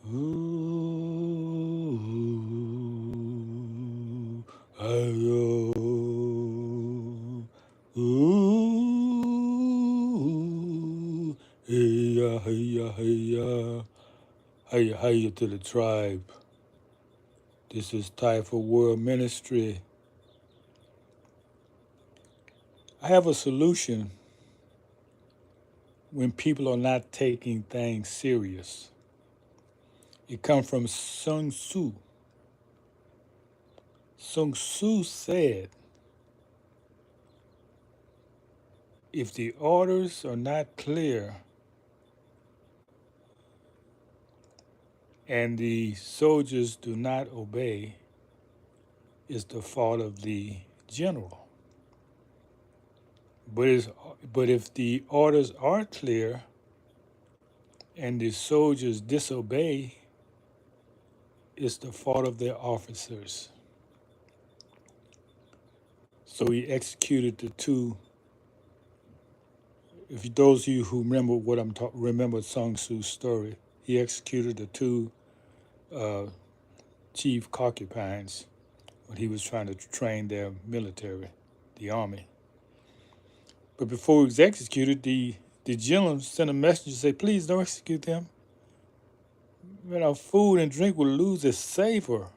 Ooh, ayo, ooh, hey ya, hey ya to the tribe. This is TAIFA World Ministry. I have a solution when people are not taking things serious. It comes from Sun Tzu. Sun Tzu said, if the orders are not clear and the soldiers do not obey, it's the fault of the general. But, but if the orders are clear and the soldiers disobey, it's the fault of their officers. So he executed the two. If those of you who remember what I'm talking, remember Sun Tzu's story, he executed the two uh, chief concubines when he was trying to train their military, the army. But before he was executed, the general sent a message to say, please don't execute them. Food and drink will lose its savor,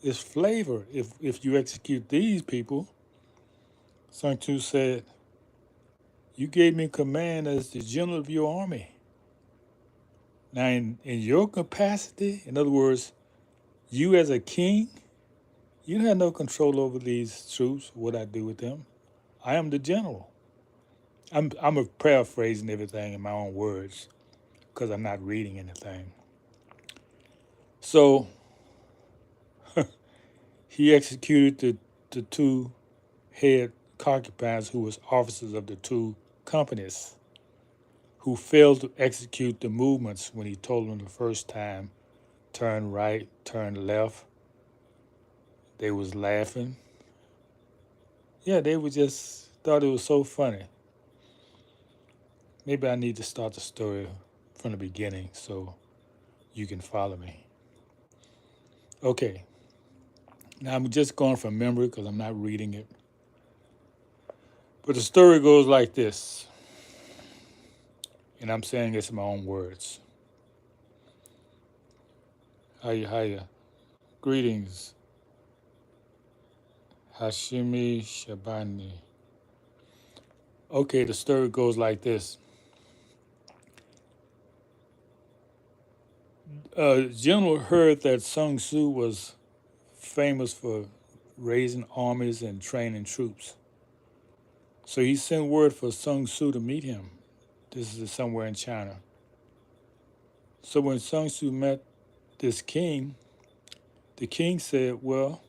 its flavor, if you execute these people. Sun Tzu said, you gave me command as the general of your army. Now, in your capacity, in other words, you as a king, you have no control over these troops, what I do with them. I am the general. I'm paraphrasing everything in my own words because I'm not reading anything. So he executed the two head concubines who was officers of the two companies who failed to execute the movements when he told them the first time, turn right, turn left. They was laughing. Yeah, they were just thought it was so funny. Maybe I need to start the story from the beginning so you can follow me. Okay, now I'm just going from memory because I'm not reading it. But the story goes like this, and I'm saying this in my own words. Hiya. Greetings. Hashimi Shabani. Okay, the story goes like this. General heard that Sun Tzu was famous for raising armies and training troops. So he sent word for Sun Tzu to meet him. This is somewhere in China. So when Sun Tzu met this king, the king said, well,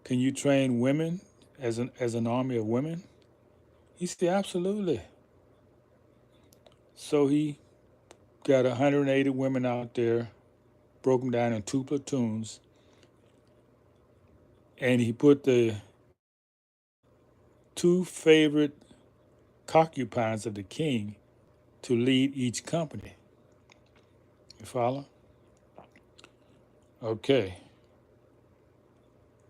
can you train women as an army of women? He said, absolutely. So he got 180 women out there, broke them down in two platoons, and he put the two favorite concubines of the king to lead each company. You follow? Okay.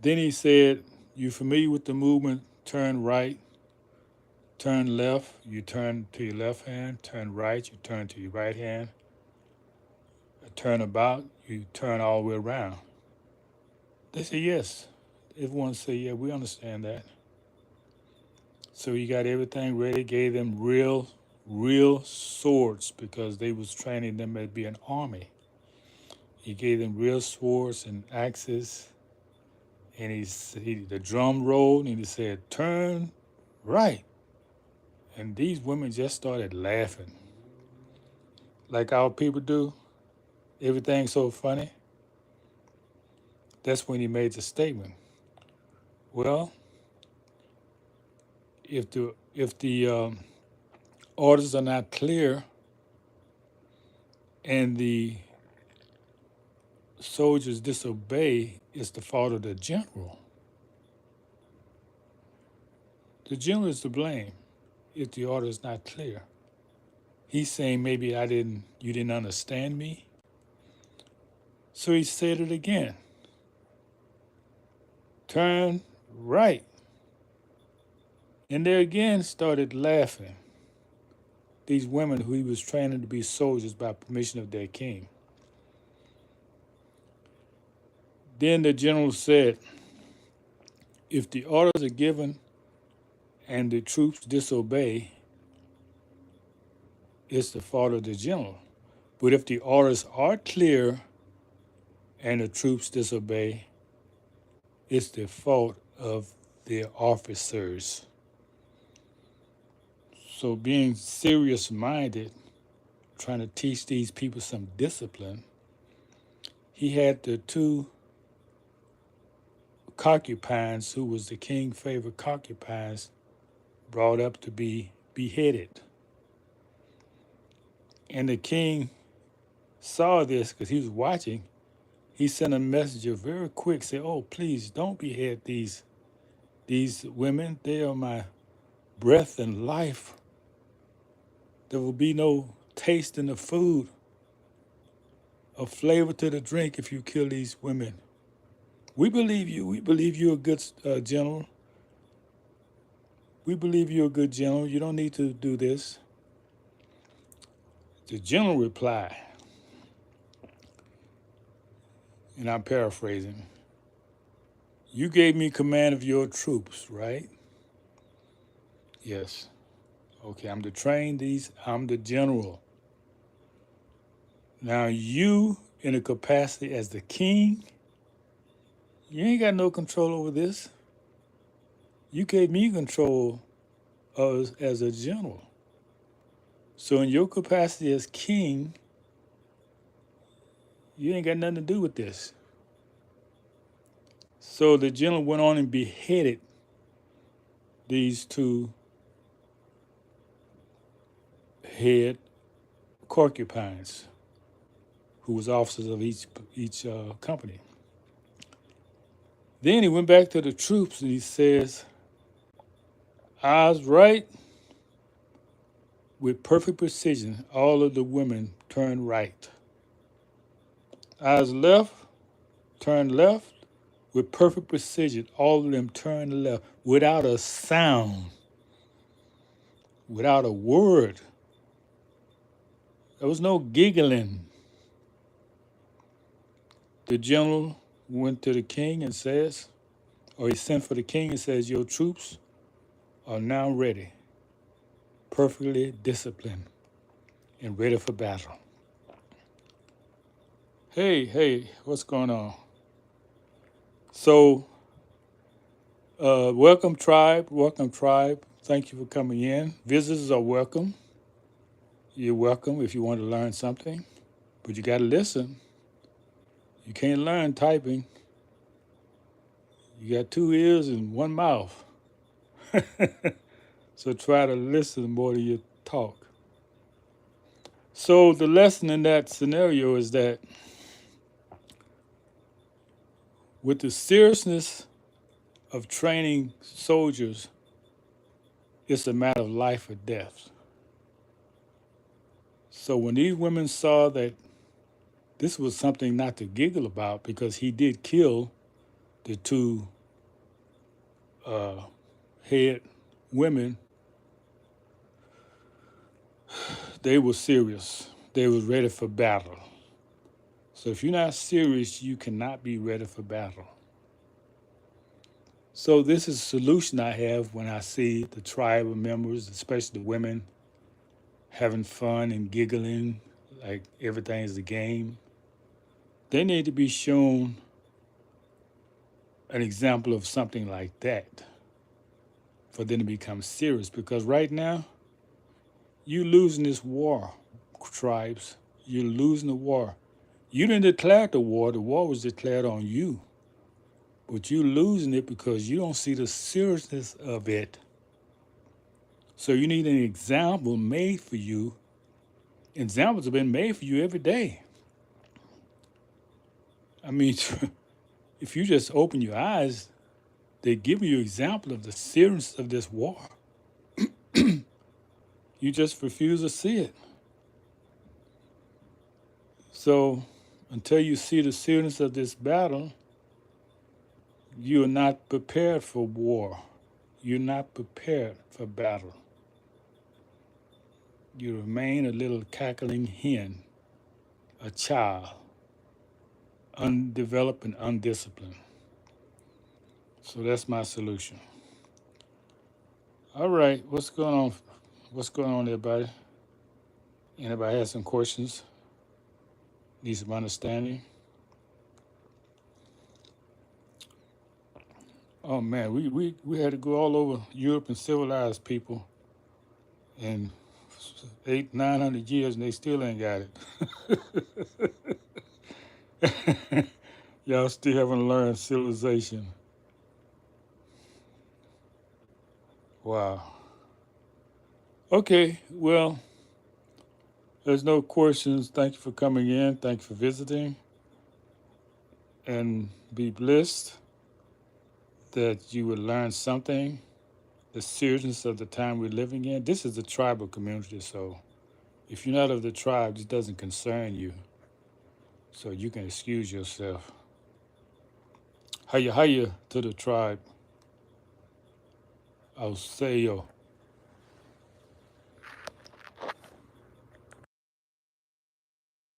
Then he said, you familiar with the movement, turn right, turn left, you turn to your left hand, turn right, you turn to your right hand, turn about, you turn all the way around. They said, yes. Everyone said, yeah, we understand that. So he got everything ready, gave them real swords because they was training them to be an army. He gave them real swords and axes, and the drum rolled, and he said, turn right. And these women just started laughing, like our people do. Everything's so funny. That's when he made the statement. Well, if the orders are not clear and the soldiers disobey, it's the fault of the general. The general is to blame if the order is not clear. He's saying maybe you didn't understand me. So he said it again. Turn right. And they again started laughing. These women who he was training to be soldiers by permission of their king. Then the general said, if the orders are given and the troops disobey, it's the fault of the general. But if the orders are clear and the troops disobey, it's the fault of the officers. So being serious minded, trying to teach these people some discipline, he had the two concubines, who was the king's favorite concubines, brought up to be beheaded. And the king saw this because he was watching. He sent a messenger very quick, say, oh, please don't behead these women. They are my breath and life. There will be no taste in the food or flavor to the drink if you kill these women. We believe you. We believe you're a good general. We believe you're a good general. You don't need to do this. The general replied, and I'm paraphrasing, you gave me command of your troops, right? Yes. Okay, I'm to train these. I'm the general. Now you, in a capacity as the king, you ain't got no control over this. You gave me control as a general. So in your capacity as king, you ain't got nothing to do with this. So the general went on and beheaded these two head concubines, who was officers of each company. Then he went back to the troops and he says, I was right. With perfect precision, all of the women turned right. I was left, turned left. With perfect precision, all of them turned left without a sound, without a word. There was no giggling. The general went to the king and says, or he sent for the king and says, your troops are now ready, perfectly disciplined and ready for battle. Hey, what's going on? So, welcome tribe. Thank you for coming in. Visitors are welcome. You're welcome if you want to learn something, but you got to listen. You can't learn typing. You got 2 ears and 1 mouth. So try to listen more than you talk. So the lesson in that scenario is that with the seriousness of training soldiers, it's a matter of life or death. So when these women saw that this was something not to giggle about, because he did kill the two head women, they were serious. They was ready for battle. So if you're not serious, you cannot be ready for battle. So this is a solution I have when I see the tribal members, especially the women, having fun and giggling like everything's a game. They need to be shown an example of something like that for them to become serious. Because right now, you're losing this war, tribes. You're losing the war. You didn't declare the war was declared on you. But you're losing it because you don't see the seriousness of it. So you need an example made for you. Examples have been made for you every day. I mean, if you just open your eyes, they give you an example of the seriousness of this war. You just refuse to see it. So Until you see the seriousness of this battle, you are not prepared for war. You're not prepared for battle. You remain a little cackling hen, a child, undeveloped and undisciplined. So that's my solution. All right, what's going on? What's going on, everybody? Anybody has some questions? Need some understanding? Oh man, we had to go all over Europe and civilize people in 800-900 years, and they still ain't got it. Y'all still haven't learned civilization. Wow. Okay, well, there's no questions. Thank you for coming in. Thank you for visiting. And be blessed that you would learn something, the seriousness of the time we're living in. This is a tribal community, so if you're not of the tribe, this doesn't concern you. So you can excuse yourself. Hiya to the tribe. I'll say yo.